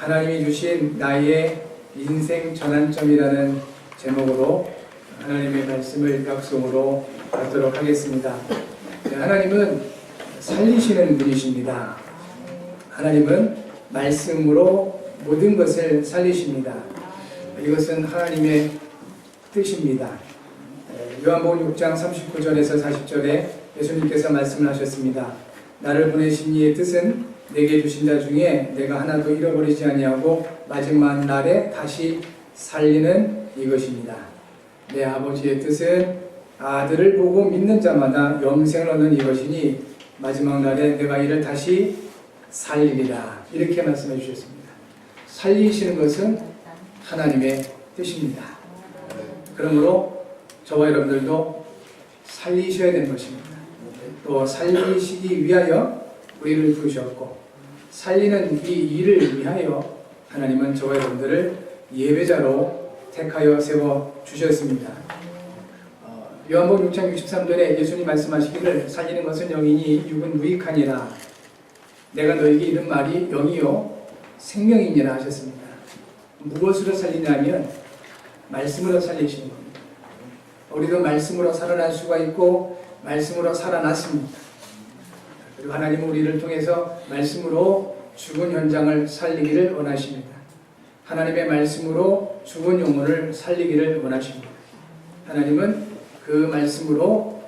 하나님이 주신 나의 인생 전환점이라는 제목으로 하나님의 말씀을 약속으로 받도록 하겠습니다. 하나님은 살리시는 분이십니다. 하나님은 말씀으로 모든 것을 살리십니다. 이것은 하나님의 뜻입니다. 요한복음 6장 39절에서 40절에 예수님께서 말씀을 하셨습니다. 나를 보내신 이의 뜻은 내게 주신 자 중에 내가 하나도 잃어버리지 아니하고 마지막 날에 다시 살리는 이것입니다. 내 아버지의 뜻은 아들을 보고 믿는 자마다 영생을 얻는 이것이니 마지막 날에 내가 이를 다시 살리리라. 이렇게 말씀해 주셨습니다. 살리시는 것은 하나님의 뜻입니다. 그러므로 저와 여러분들도 살리셔야 되는 것입니다. 또 살리시기 위하여 우리를 부르셨고 살리는 이 일을 위하여 하나님은 저와 여러분들을 예배자로 택하여 세워주셨습니다. 요한복음 6장 63절에 예수님 말씀하시기를 살리는 것은 영이니 육은 무익하니라. 내가 너에게 이른 말이 영이요 생명이니라 하셨습니다. 무엇으로 살리냐면 말씀으로 살리시는 겁니다. 우리도 말씀으로 살아날 수가 있고 말씀으로 살아났습니다. 그리고 하나님은 우리를 통해서 말씀으로 죽은 현장을 살리기를 원하십니다. 하나님의 말씀으로 죽은 영혼을 살리기를 원하십니다. 하나님은 그 말씀으로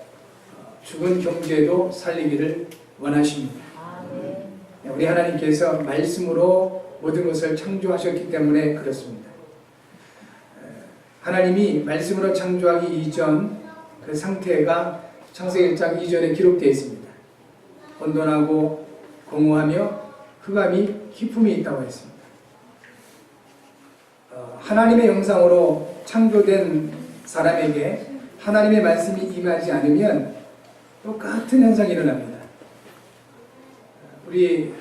죽은 경제도 살리기를 원하십니다. 우리 하나님께서 말씀으로 모든 것을 창조하셨기 때문에 그렇습니다. 하나님이 말씀으로 창조하기 이전 그 상태가 창세기 1장 2절에 기록되어 있습니다. 혼돈하고 공허하며 흑암이 기품이 있다고 했습니다. 하나님의 형상으로 창조된 사람에게 하나님의 말씀이 임하지 않으면 똑같은 현상이 일어납니다. 우리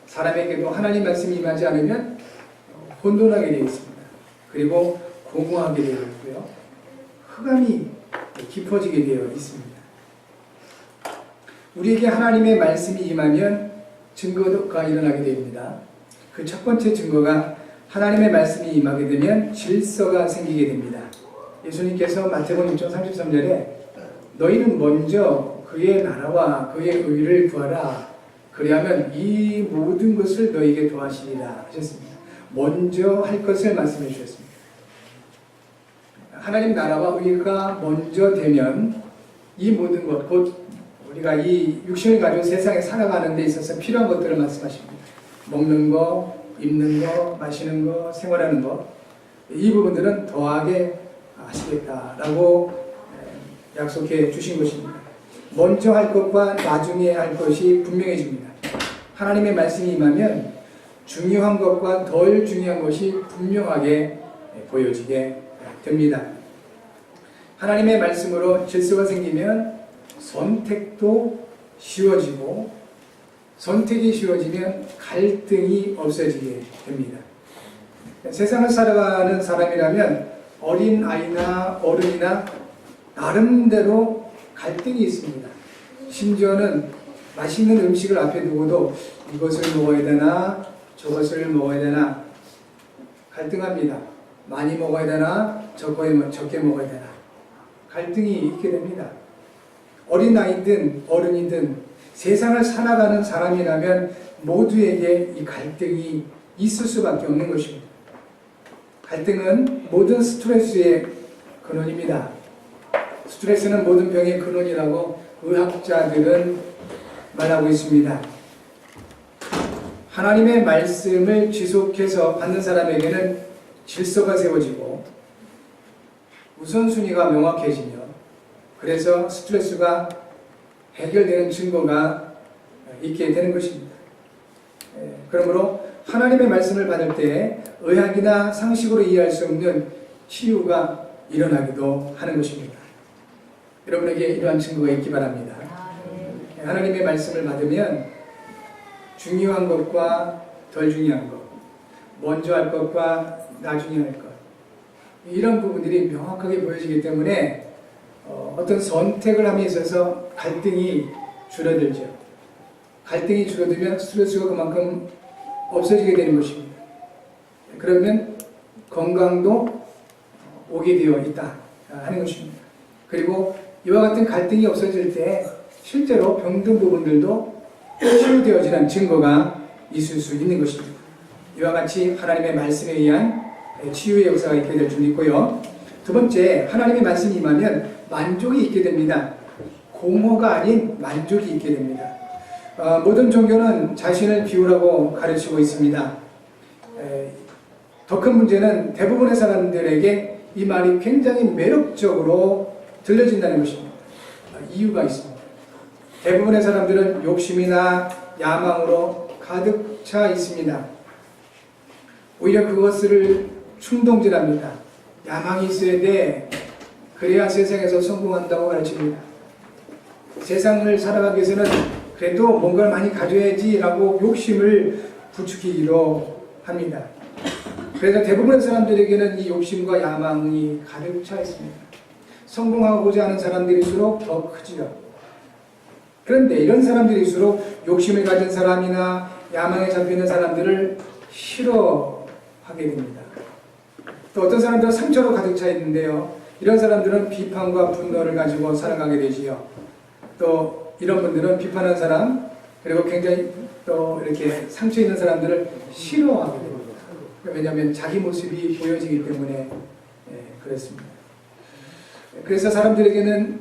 사람에게도 하나님 말씀이 임하지 않으면 혼돈하게 되어 있습니다. 그리고 공허하게 되어 있고요. 흑암이 깊어지게 되어 있습니다. 우리에게 하나님의 말씀이 임하면 증거가 일어나게 됩니다. 그 첫 번째 증거가 하나님의 말씀이 임하게 되면 질서가 생기게 됩니다. 예수님께서 마태복음 6장 33절에 너희는 먼저 그의 나라와 그의 의를 구하라. 그리하면 이 모든 것을 너희에게 더하시리라 하셨습니다. 먼저 할 것을 말씀해 주셨습니다. 하나님 나라와 의가 먼저 되면 이 모든 것, 곧 우리가 이 육신을 가지고 세상에 살아가는 데 있어서 필요한 것들을 말씀하십니다. 먹는 거, 입는 거, 마시는 거, 생활하는 거, 이 부분들은 더하게 하시겠다라고 약속해 주신 것입니다. 먼저 할 것과 나중에 할 것이 분명해집니다. 하나님의 말씀이 임하면 중요한 것과 덜 중요한 것이 분명하게 보여지게 됩니다. 하나님의 말씀으로 질서가 생기면 선택도 쉬워지고 선택이 쉬워지면 갈등이 없어지게 됩니다. 세상을 살아가는 사람이라면 어린 아이나 어른이나 나름대로 갈등이 있습니다. 심지어는 맛있는 음식을 앞에 두고도 이것을 먹어야 되나 저것을 먹어야 되나 갈등합니다. 많이 먹어야 되나 적게 먹어야 되나 갈등이 있게 됩니다. 어린아이든 어른이든 세상을 살아가는 사람이라면 모두에게 이 갈등이 있을 수밖에 없는 것입니다. 갈등은 모든 스트레스의 근원입니다. 스트레스는 모든 병의 근원이라고 의학자들은 말하고 있습니다. 하나님의 말씀을 지속해서 받는 사람에게는 질서가 세워지고 우선순위가 명확해지며 그래서 스트레스가 해결되는 증거가 있게 되는 것입니다. 그러므로 하나님의 말씀을 받을 때 의학이나 상식으로 이해할 수 없는 치유가 일어나기도 하는 것입니다. 여러분에게 이러한 증거가 있기 바랍니다. 하나님의 말씀을 받으면 중요한 것과 덜 중요한 것, 먼저 할 것과 나중에 할 것, 이런 부분들이 명확하게 보여지기 때문에 어떤 선택을 함에 있어서 갈등이 줄어들죠. 갈등이 줄어들면 스트레스가 그만큼 없어지게 되는 것입니다. 그러면 건강도 오게 되어 있다 하는 것입니다. 그리고 이와 같은 갈등이 없어질 때 실제로 병든 부분들도 치유되어지는 증거가 있을 수 있는 것입니다. 이와 같이 하나님의 말씀에 의한 치유의 역사가 있게 될 줄 믿고요. 두 번째, 하나님의 말씀이 임하면 만족이 있게 됩니다. 공허가 아닌 만족이 있게 됩니다. 모든 종교는 자신을 비우라고 가르치고 있습니다. 더 큰 문제는 대부분의 사람들에게 이 말이 굉장히 매력적으로 들려진다는 것입니다. 이유가 있습니다. 대부분의 사람들은 욕심이나 야망으로 가득 차 있습니다. 오히려 그것을 충동질합니다. 야망이 있어야 돼. 그래야 세상에서 성공한다고 가르칩니다. 세상을 살아가기 위해서는 그래도 뭔가를 많이 가져야지라고 욕심을 부추기기도 합니다. 그래서 대부분의 사람들에게는 이 욕심과 야망이 가득 차 있습니다. 성공하고자 하는 사람들일수록 더 크지요. 그런데 이런 사람들일수록 욕심을 가진 사람이나 야망에 잡히는 사람들을 싫어하게 됩니다. 또 어떤 사람들은 상처로 가득 차 있는데요. 이런 사람들은 비판과 분노를 가지고 살아가게 되지요. 또 이런 분들은 비판하는 사람, 그리고 굉장히 또 이렇게 상처 있는 사람들을 싫어하게 됩니다. 왜냐하면 자기 모습이 보여지기 때문에 그렇습니다. 그래서 사람들에게는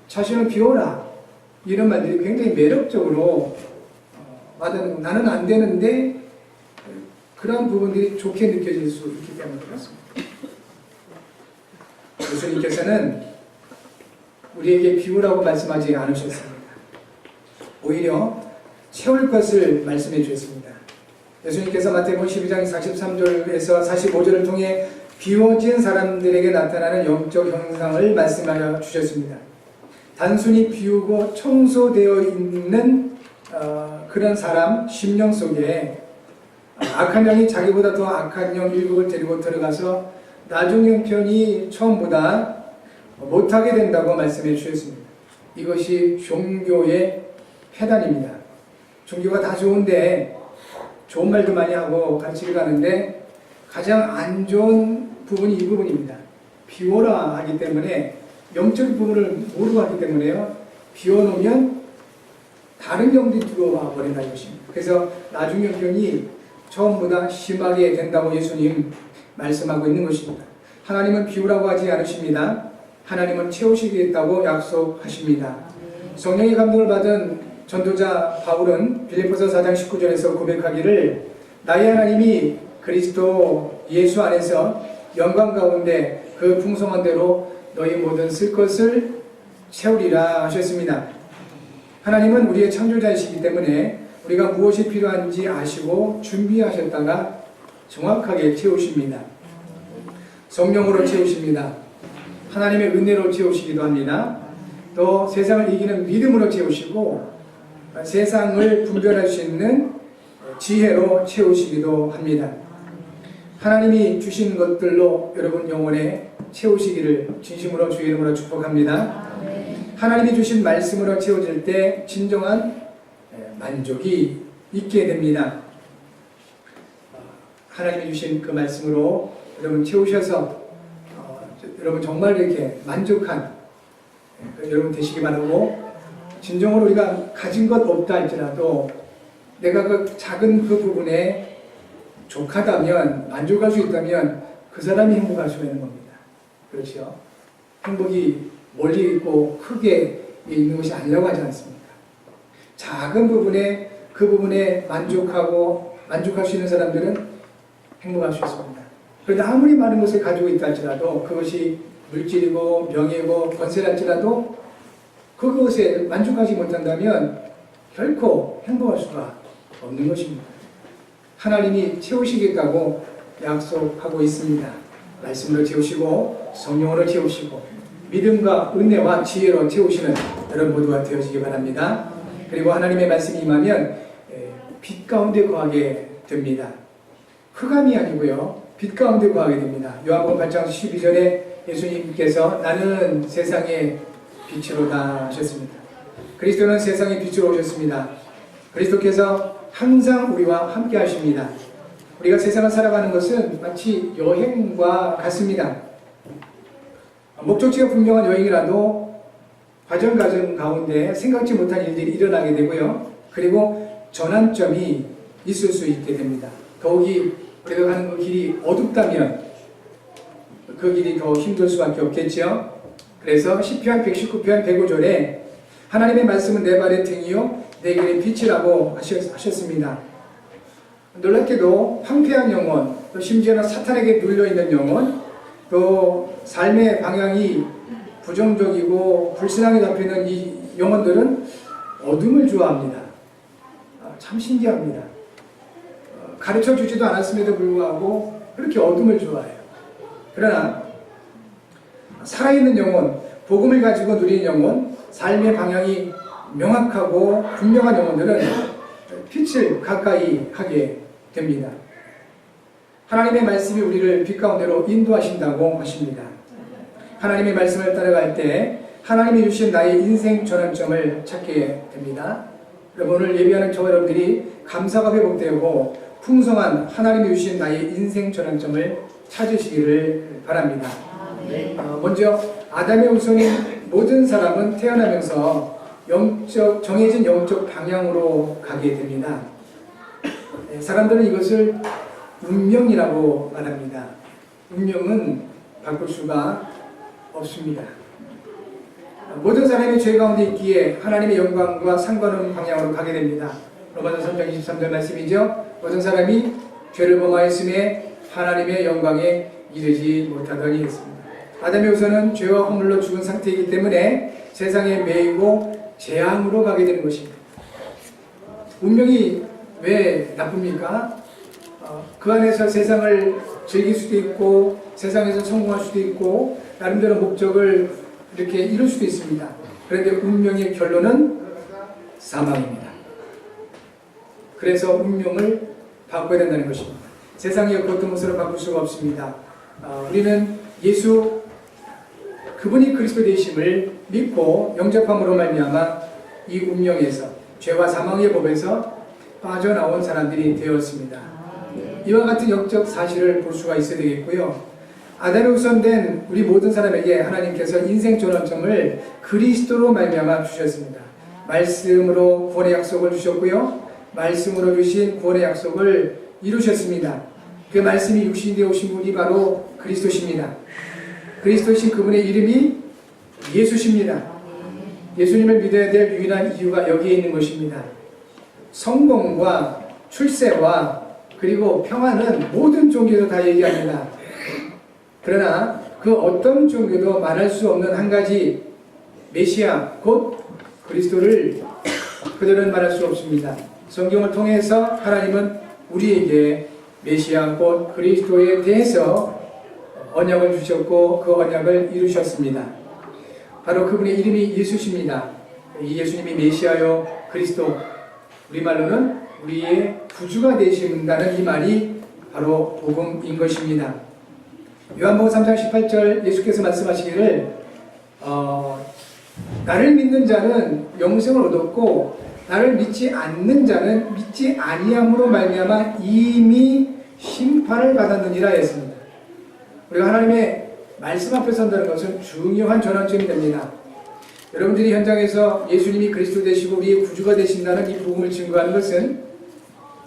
자신을 비워라 이런 말들이 굉장히 매력적으로 와닿는, 나는 안 되는데 그런 부분들이 좋게 느껴질 수 있기 때문에 그렇습니다. 예수님께서는 우리에게 비우라고 말씀하지 않으셨습니다. 오히려 채울 것을 말씀해 주셨습니다. 예수님께서 마태복음 12장 43절에서 45절을 통해 비워진 사람들에게 나타나는 영적 형상을 말씀하여 주셨습니다. 단순히 비우고 청소되어 있는 그런 사람 심령 속에 악한 영이 자기보다 더 악한 영 일곱을 데리고 들어가서 나중 형편이 처음보다 못하게 된다고 말씀해 주셨습니다. 이것이 종교의 폐단입니다. 종교가 다 좋은데 좋은 말도 많이 하고 가르치러 가는데 가장 안 좋은 부분이 이 부분입니다. 비워라 하기 때문에 영적인 부분을 모르고 하기 때문에요. 비워놓으면 다른 영들이 들어와 버린다는 것입니다. 그래서 나중 형편이 처음보다 심하게 된다고 예수님 말씀하고 있는 것입니다. 하나님은 비우라고 하지 않으십니다. 하나님은 채우시겠다고 약속하십니다. 성령의 감동을 받은 전도자 바울은 빌립보서 4장 19절에서 고백하기를 나의 하나님이 그리스도 예수 안에서 영광 가운데 그 풍성한 대로 너희 모든 쓸 것을 채우리라 하셨습니다. 하나님은 우리의 창조자이시기 때문에 우리가 무엇이 필요한지 아시고 준비하셨다가 정확하게 채우십니다. 성령으로 채우십니다. 하나님의 은혜로 채우시기도 합니다. 또 세상을 이기는 믿음으로 채우시고 세상을 분별할 수 있는 지혜로 채우시기도 합니다. 하나님이 주신 것들로 여러분 영혼에 채우시기를 진심으로 주의 이름으로 축복합니다. 하나님이 주신 말씀으로 채워질 때 진정한 만족이 있게 됩니다. 하나님이 주신 그 말씀으로 여러분 채우셔서 여러분 정말 이렇게 만족한 여러분 되시기 바라고, 진정으로 우리가 가진 것 없다 할지라도 내가 그 작은 그 부분에 족하다면, 만족할 수 있다면 그 사람이 행복할 수 있는 겁니다. 그렇죠? 행복이 멀리 있고 크게 있는 것이 아니라고 하지 않습니까? 작은 부분에, 그 부분에 만족할 수 있는 사람들은 행복할 수 있습니다. 그런데 아무리 많은 것을 가지고 있다 할지라도, 그것이 물질이고 명예고 권세랄지라도 그것에 만족하지 못한다면 결코 행복할 수가 없는 것입니다. 하나님이 채우시겠다고 약속하고 있습니다. 말씀으로 채우시고 성령으로 채우시고 믿음과 은혜와 지혜로 채우시는 여러분 모두가 되어지기 바랍니다. 그리고 하나님의 말씀이 임하면 빛 가운데 거하게 됩니다. 흑암이 아니고요, 빛 가운데 거하게 됩니다. 요한복음 8장 12절에 예수님께서 나는 세상의 빛으로다 하셨습니다. 그리스도는 세상의 빛으로 오셨습니다. 그리스도께서 항상 우리와 함께 하십니다. 우리가 세상을 살아가는 것은 마치 여행과 같습니다. 목적지가 분명한 여행이라도 과정 가운데 생각지 못한 일들이 일어나게 되고요. 그리고 전환점이 있을 수 있게 됩니다. 더욱이 우리가 가는 그 길이 어둡다면 그 길이 더 힘들 수밖에 없겠죠. 그래서 시편 119편 105절에 하나님의 말씀은 내 발의 등이요 내 길의 빛이라고 하셨습니다. 놀랍게도 황폐한 영혼, 또 심지어는 사탄에게 눌려있는 영혼, 또 삶의 방향이 부정적이고 불신앙에 잡히는 이 영혼들은 어둠을 좋아합니다. 참 신기합니다. 가르쳐 주지도 않았음에도 불구하고 그렇게 어둠을 좋아해요. 그러나 살아있는 영혼, 복음을 가지고 누리는 영혼, 삶의 방향이 명확하고 분명한 영혼들은 빛을 가까이 하게 됩니다. 하나님의 말씀이 우리를 빛 가운데로 인도하신다고 하십니다. 하나님의 말씀을 따라갈 때 하나님이 주신 나의 인생 전환점을 찾게 됩니다. 오늘 예배하는 저와 여러분들이 감사가 회복되고 풍성한 하나님이 주신 나의 인생 전환점을 찾으시기를 바랍니다. 먼저 아담의 후손인 모든 사람은 태어나면서 정해진 영적 방향으로 가게 됩니다. 사람들은 이것을 운명이라고 말합니다. 운명은 바꿀 수가 없습니다. 모든 사람이 죄 가운데 있기에 하나님의 영광과 상관없는 방향으로 가게 됩니다. 로마서 3장 23절 말씀이죠. 모든 사람이 죄를 범하였음에 하나님의 영광에 이르지 못하더니 했습니다. 아담의 후손은 죄와 허물로 죽은 상태이기 때문에 세상에 매이고 재앙으로 가게 되는 것입니다. 운명이 왜 나쁩니까? 그 안에서 세상을 즐길 수도 있고 세상에서 성공할 수도 있고 나름대로 목적을 이렇게 이룰 수도 있습니다. 그런데 운명의 결론은 사망입니다. 그래서 운명을 바꿔야 된다는 것입니다. 세상의 어떤 것으로 바꿀 수가 없습니다. 우리는 예수 그분이 그리스도 되심을 믿고 영접함으로 말미암아 이 운명에서 죄와 사망의 법에서 빠져나온 사람들이 되었습니다. 이와 같은 영적 사실을 볼 수가 있어야 되겠고요. 아담의 후손된 우리 모든 사람에게 하나님께서 인생 전환점을 그리스도로 말미암아 주셨습니다. 말씀으로 구원의 약속을 주셨고요. 말씀으로 주신 구원의 약속을 이루셨습니다. 그 말씀이 육신이 되어 오신 분이 바로 그리스도십니다. 그리스도이신 그분의 이름이 예수십니다. 예수님을 믿어야 될 유일한 이유가 여기에 있는 것입니다. 성공과 출세와 그리고 평안은 모든 종교도 다 얘기합니다. 그러나 그 어떤 종교도 말할 수 없는 한 가지 메시아 곧 그리스도를 그들은 말할 수 없습니다. 성경을 통해서 하나님은 우리에게 메시아 곧 그리스도에 대해서 언약을 주셨고 그 언약을 이루셨습니다. 바로 그분의 이름이 예수십니다. 이 예수님이 메시아요 그리스도, 우리말로는 우리의 구주가 되신다는 이 말이 바로 복음인 것입니다. 요한복음 3장 18절 예수께서 말씀하시기를 나를 믿는 자는 영생을 얻었고 나를 믿지 않는 자는 믿지 아니함으로 말미암아 이미 심판을 받았느니라 했습니다. 우리가 하나님의 말씀 앞에 선다는 것은 중요한 전환점이 됩니다. 여러분들이 현장에서 예수님이 그리스도 되시고 우리의 구주가 되신다는 이 복음을 증거하는 것은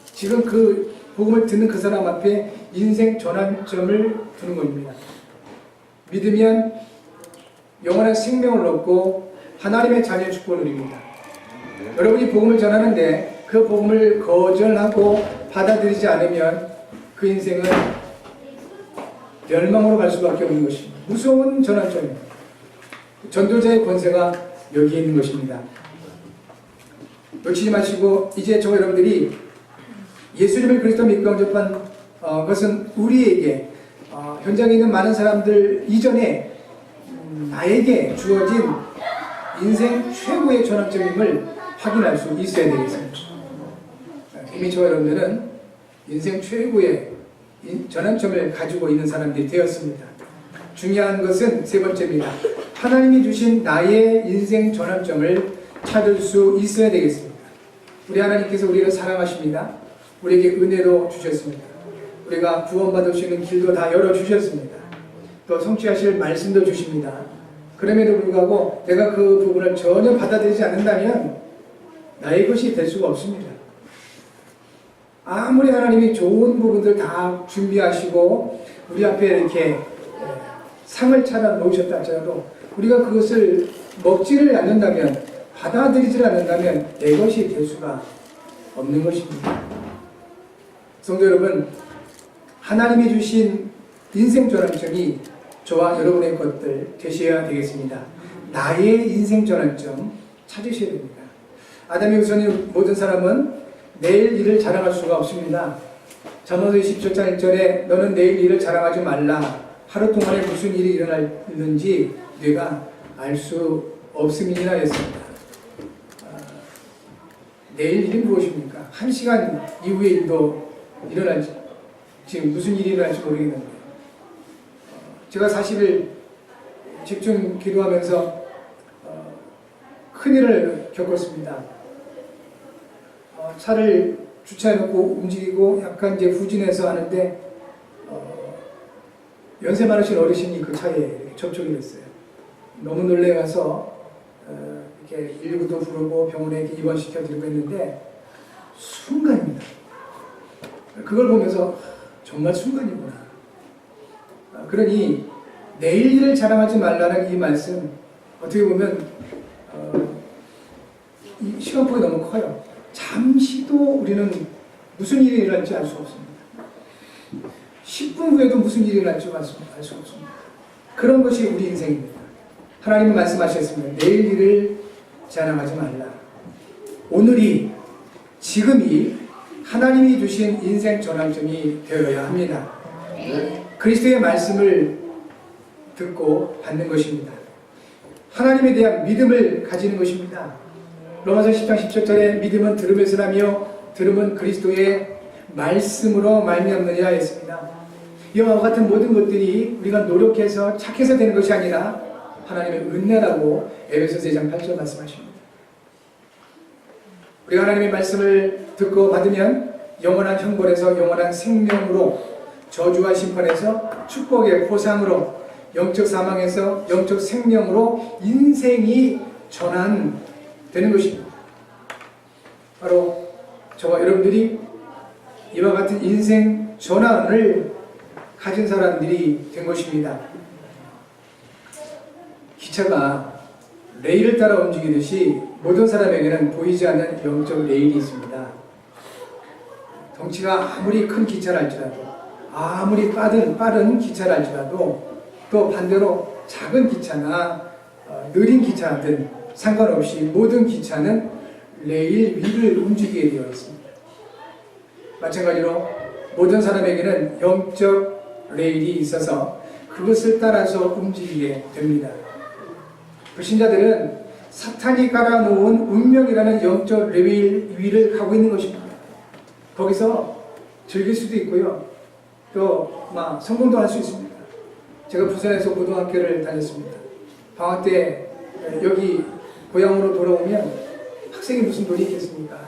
지금 그 복음을 듣는 그 사람 앞에 인생 전환점을 두는 겁니다. 믿으면 영원한 생명을 얻고 하나님의 자녀의 축복을 누립니다. 여러분이 복음을 전하는데 그 복음을 거절하고 받아들이지 않으면 그 인생은 멸망으로 갈 수밖에 없는 것입니다. 무서운 전환점입니다. 전도자의 권세가 여기에 있는 것입니다. 놓치지 마시고 이제 저와 여러분들이 예수님을 그리스도 믿고 영접한 것은 우리에게 현장에 있는 많은 사람들 이전에 나에게 주어진 인생 최고의 전환점임을 확인할 수 있어야 되겠습니다. 이미 저와 여러분들은 인생 최고의 전환점을 가지고 있는 사람들이 되었습니다. 중요한 것은 세 번째입니다. 하나님이 주신 나의 인생 전환점을 찾을 수 있어야 되겠습니다. 우리 하나님께서 우리를 사랑하십니다. 우리에게 은혜로 주셨습니다. 우리가 구원받을 수 있는 길도 다 열어주셨습니다. 또 성취하실 말씀도 주십니다. 그럼에도 불구하고 내가 그 부분을 전혀 받아들이지 않는다면 나의 것이 될 수가 없습니다. 아무리 하나님이 좋은 부분들 다 준비하시고 우리 앞에 이렇게 상을 차려 놓으셨다 할지라도 우리가 그것을 먹지를 않는다면, 받아들이지 않는다면 내 것이 될 수가 없는 것입니다. 성도 여러분, 하나님이 주신 인생 전환점이 저와 여러분의 것들 되셔야 되겠습니다. 나의 인생 전환점 찾으셔야 됩니다. 아담의 후손인 모든 사람은 내일 일을 자랑할 수가 없습니다. 잠언서 27장 1절에 너는 내일 일을 자랑하지 말라. 하루 동안에 무슨 일이 일어날는지 네가 알 수 없음이니라 했습니다. 내일 일이 무엇입니까? 1시간 이후의 일도 일어날지, 지금 무슨 일이 일어날지 모르겠는데, 제가 40일 집중 기도하면서 큰일을 겪었습니다. 차를 주차해놓고 움직이고 약간 이제 후진해서 하는데 연세 많으신 어르신이 그 차에 이렇게 접촉이 됐어요. 너무 놀래가서 이렇게 119도 부르고 병원에 입원시켜드리고 했는데 순간입니다. 그걸 보면서 정말 순간이구나. 그러니 내일 일을 자랑하지 말라는 이 말씀, 어떻게 보면 이 시간폭이 너무 커요. 잠시도 우리는 무슨 일이 일어날지 알 수 없습니다. 10분 후에도 무슨 일이 일어날지 알 수 없습니다. 그런 것이 우리 인생입니다. 하나님은 말씀하셨습니다. 내일 일을 자랑하지 말라. 오늘이, 지금이 하나님이 주신 인생 전환점이 되어야 합니다. 그리스도의 말씀을 듣고 받는 것입니다. 하나님에 대한 믿음을 가지는 것입니다. 로마서 10장 17절에 믿음은 들음에서 나며 들음은 그리스도의 말씀으로 말미암느니라 했습니다. 이와 같은 모든 것들이 우리가 노력해서 착해서 되는 것이 아니라 하나님의 은혜라고 에베소서 4장 8절 말씀하십니다. 우리가 하나님의 말씀을 듣고 받으면 영원한 형벌에서 영원한 생명으로, 저주와 심판에서 축복의 보상으로, 영적 사망에서 영적 생명으로 인생이 전환되는 것입니다. 바로 저와 여러분들이 이와 같은 인생 전환을 가진 사람들이 된 것입니다. 기차가 레일을 따라 움직이듯이 모든 사람에게는 보이지 않는 영적 레일이 있습니다. 덩치가 아무리 큰 기차를 할지라도, 아무리 빠른 기차를 할지라도, 또 반대로 작은 기차나 느린 기차든 상관없이 모든 기차는 레일 위를 움직이게 되어 있습니다. 마찬가지로 모든 사람에게는 영적 레일이 있어서 그것을 따라서 움직이게 됩니다. 불신자들은 사탄이 깔아놓은 운명이라는 영적 레일 위를 가고 있는 것입니다. 거기서 즐길 수도 있고요. 또 성공도 할 수 있습니다. 제가 부산에서 고등학교를 다녔습니다. 방학 때 여기 고향으로 돌아오면 학생이 무슨 돈이 있겠습니까?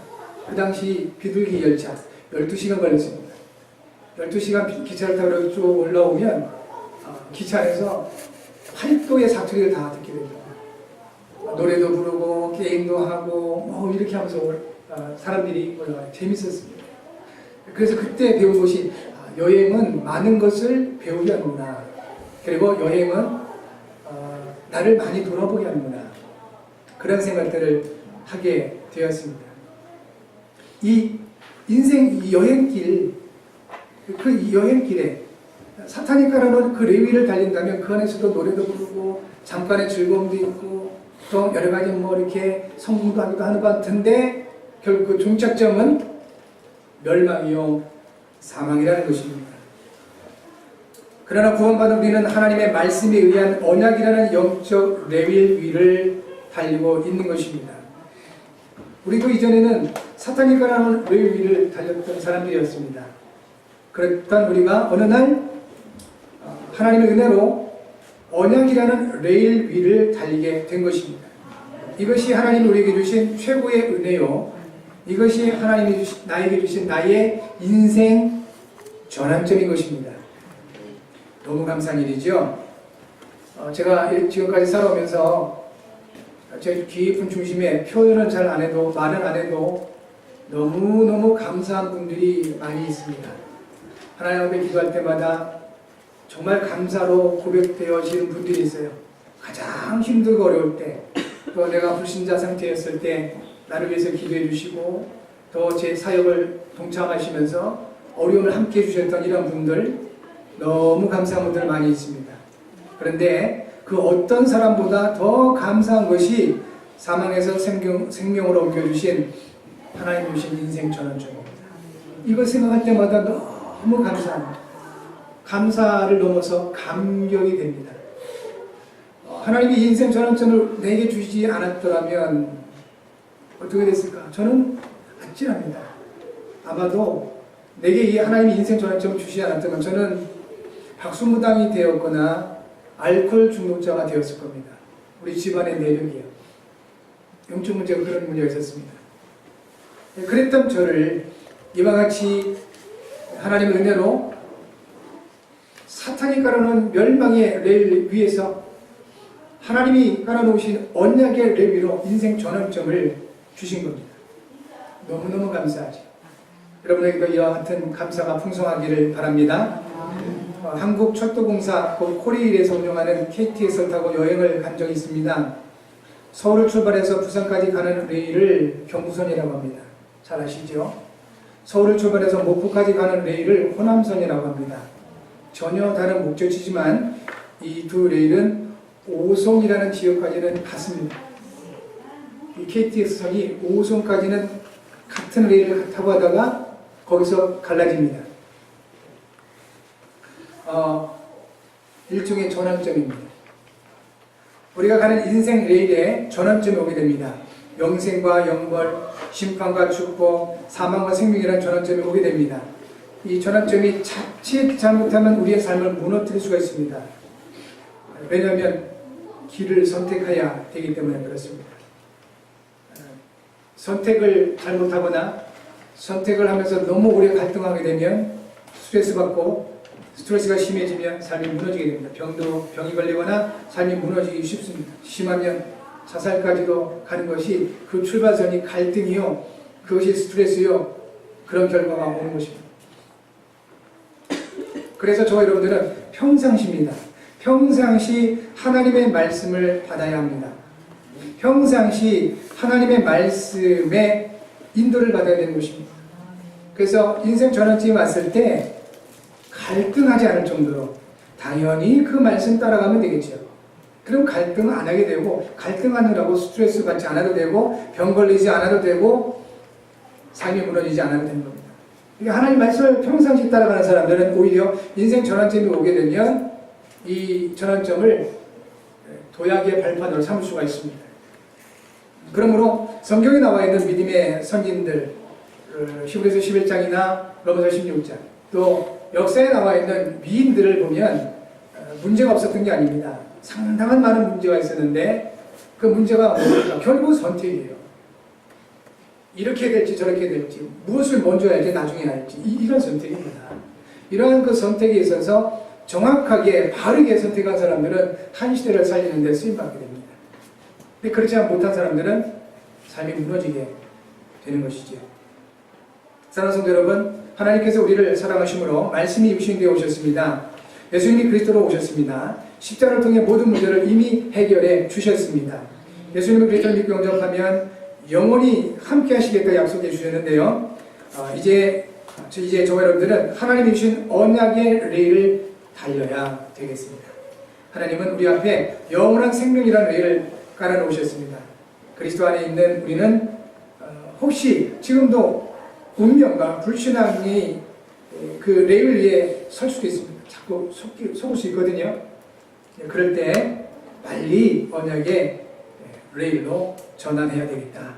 그 당시 비둘기 열차 12시간 걸렸습니다. 12시간 기차를 타고 쭉 올라오면 기차 안에서 팔도의 사투리를 다 듣게 됩니다. 노래도 부르고 게임도 하고 이렇게 하면서 사람들이 올라가요. 재밌었습니다. 그래서 그때 배운 것이 여행은 많은 것을 배우게 하는구나. 그리고 여행은 나를 많이 돌아보게 하는구나. 그런 생각들을 하게 되었습니다. 이 인생, 이 여행길, 그 여행길에 사탄이 깔아놓은 그 레위를 달린다면 그 안에서도 노래도 부르고 잠깐의 즐거움도 있고 또 여러 가지 이렇게 성공도 하기도 하는 것 같은데 결국 그 종착점은 멸망이요 사망이라는 것입니다. 그러나 구원받은 우리는 하나님의 말씀에 의한 언약이라는 영적 레일 위를 달리고 있는 것입니다. 우리도 이전에는 사탄이 깔아놓은 레일 위를 달렸던 사람들이었습니다. 그랬던 우리가 어느 날 하나님의 은혜로 언약이라는 레일 위를 달리게 된 것입니다. 이것이 하나님이 우리에게 주신 최고의 은혜요, 이것이 하나님이 나에게 주신 나의 인생 전환점인 것입니다. 너무 감사한 일이죠. 제가 지금까지 살아오면서 제 깊은 중심에 표현은 잘 안 해도 말은 안 해도 너무너무 감사한 분들이 많이 있습니다. 하나님 앞에 기도할 때마다 정말 감사로 고백되어지는 분들이 있어요. 가장 힘들고 어려울 때, 또 내가 불신자 상태였을 때 나를 위해서 기도해 주시고 또 제 사역을 동참하시면서 어려움을 함께 해주셨던 이런 분들, 너무 감사한 분들 많이 있습니다. 그런데 그 어떤 사람보다 더 감사한 것이 사망에서 생명으로 옮겨주신 하나님 주신 인생 전환점입니다. 이걸 생각할 때마다 너무 감사합니다. 감사를 넘어서 감격이 됩니다. 하나님이 인생 전환점을 내게 주시지 않았더라면 어떻게 됐을까? 저는 아찔합니다. 아마도 내게 이 하나님이 인생 전환점을 주시지 않았다면 저는 박수무당이 되었거나 알코올 중독자가 되었을 겁니다. 우리 집안의 내력이요. 영적 문제가 그런 문제가 있었습니다. 그랬던 저를 이와 같이 하나님의 은혜로 사탄이 깔아놓은 멸망의 레일 위에서 하나님이 깔아놓으신 언약의 레일 위로 인생 전환점을 주신 겁니다. 너무너무 감사하죠. 여러분에게도 이와 같은 감사가 풍성하기를 바랍니다. 한국철도공사 코리일에서 운영하는 KTX를 타고 여행을 간 적이 있습니다. 서울을 출발해서 부산까지 가는 레일을 경부선이라고 합니다. 잘 아시죠? 서울을 출발해서 목포까지 가는 레일을 호남선이라고 합니다. 전혀 다른 목적지지만 이 두 레일은 오송이라는 지역까지는 같습니다. 이 KTX선이 오송까지는 같은 레일을 타고 하다가 거기서 갈라집니다. 일종의 전환점입니다. 우리가 가는 인생 레일에 전환점이 오게 됩니다. 영생과 영벌, 심판과 축복, 사망과 생명이라는 전환점이 오게 됩니다. 이 전환점이 자칫 잘못하면 우리의 삶을 무너뜨릴 수가 있습니다. 왜냐하면 길을 선택해야 되기 때문에 그렇습니다. 선택을 잘못하거나 선택을 하면서 너무 오래 갈등하게 되면 스트레스 받고 스트레스가 심해지면 삶이 무너지게 됩니다. 병이 걸리거나 삶이 무너지기 쉽습니다. 심하면 자살까지도 가는 것이 그 출발선이 갈등이요, 그것이 스트레스요, 그런 결과가 오는 것입니다. 그래서 저와 여러분들은 평상시입니다. 평상시 하나님의 말씀을 받아야 합니다. 평상시 하나님의 말씀에 인도를 받아야 되는 것입니다. 그래서 인생 전환점이 왔을 때 갈등하지 않을 정도로 당연히 그 말씀 따라가면 되겠죠. 그럼 갈등 안 하게 되고, 갈등하느라고 스트레스 받지 않아도 되고, 병 걸리지 않아도 되고, 삶이 무너지지 않아도 되는 겁니다. 그러니까 하나님 말씀을 평상시 따라가는 사람들은 오히려 인생 전환점이 오게 되면 이 전환점을 도약의 발판으로 삼을 수가 있습니다. 그러므로 성경에 나와 있는 믿음의 선진들, 히브리서 11장이나 로마서 16장, 또 역사에 나와 있는 미인들을 보면 문제가 없었던 게 아닙니다. 상당한 많은 문제가 있었는데 그 문제가 뭡니까? 결국 선택이에요. 이렇게 될지 저렇게 될지, 무엇을 먼저 할지 나중에 할지, 이런 선택입니다. 이러한 그 선택에 있어서 정확하게 바르게 선택한 사람들은 한 시대를 살리는 데 쓰임받게 됩니다. 근데 그렇지 못한 사람들은 삶이 무너지게 되는 것이죠. 사랑하는 성도 여러분, 하나님께서 우리를 사랑하심으로 말씀이 육신되어 오셨습니다. 예수님이 그리스도로 오셨습니다. 십자가를 통해 모든 문제를 이미 해결해 주셨습니다. 예수님을 그리스도를 믿고 영접하면 영원히 함께 하시겠다 약속해 주셨는데요. 이제 저와 여러분들은 하나님이 주신 언약의 레일을 달려야 되겠습니다. 하나님은 우리 앞에 영원한 생명이라는 레일을 깔아놓으셨습니다. 그리스도 안에 있는 우리는 혹시 지금도 운명과 불신앙이 그 레일 위에 설 수도 있습니다. 자꾸 속을 수 있거든요. 그럴 때 빨리 언약의 레일로 전환해야 되겠다.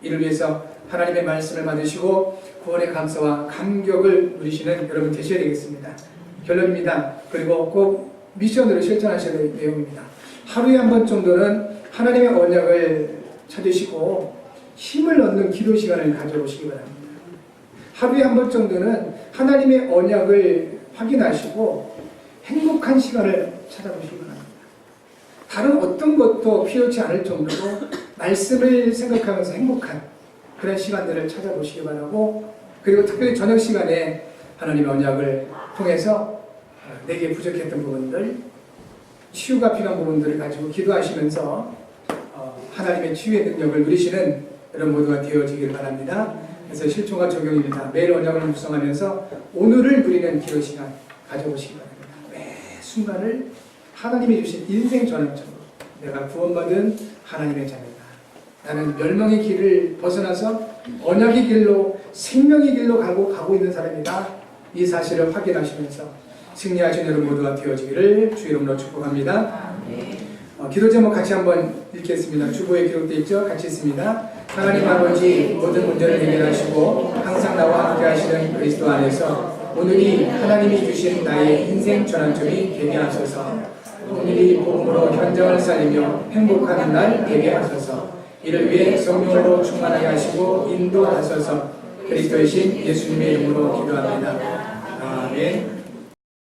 이를 위해서 하나님의 말씀을 받으시고 구원의 감사와 감격을 누리시는 여러분 되셔야 되겠습니다. 결론입니다. 그리고 꼭 미션으로 실천하셔야 될 내용입니다. 하루에 한 번 정도는 하나님의 언약을 찾으시고 힘을 얻는 기도 시간을 가져보시기 바랍니다. 하루에 한 번 정도는 하나님의 언약을 확인하시고 행복한 시간을 찾아보시기 바랍니다. 다른 어떤 것도 필요치 않을 정도로 말씀을 생각하면서 행복한 그런 시간들을 찾아보시기 바라고, 그리고 특별히 저녁 시간에 하나님의 언약을 통해서 내게 부족했던 부분들, 치유가 필요한 부분들을 가지고 기도하시면서 하나님의 치유의 능력을 누리시는 여러분 모두가 되어지기를 바랍니다. 그래서 실천과 적용입니다. 매일 언약을 묵상하면서 오늘을 누리는 기도 시간 가져보시기 바랍니다. 매 순간을 하나님이 주신 인생 전환점으로 내가 구원받은 하나님의 자녀다. 나는 멸망의 길을 벗어나서 언약의 길로, 생명의 길로 가고 있는 사람이다. 이 사실을 확인하시면서 승리하신 여러분 모두가 되어지기를 주 이름으로 축복합니다. 기도 제목 같이 한번 읽겠습니다. 주보에 기록되어 있죠? 같이 읽습니다. 하나님 아버지, 모든 문제를 해결하시고 항상 나와 함께 하시는 그리스도 안에서 오늘이 하나님이 주신 나의 인생 전환점이 되게 하소서. 오늘이 복음으로 현장을 살리며 행복한 날 되게 하소서. 이를 위해 성령으로 충만하게 하시고 인도하소서. 그리스도의 신 예수님의 이름으로 기도합니다. 아멘.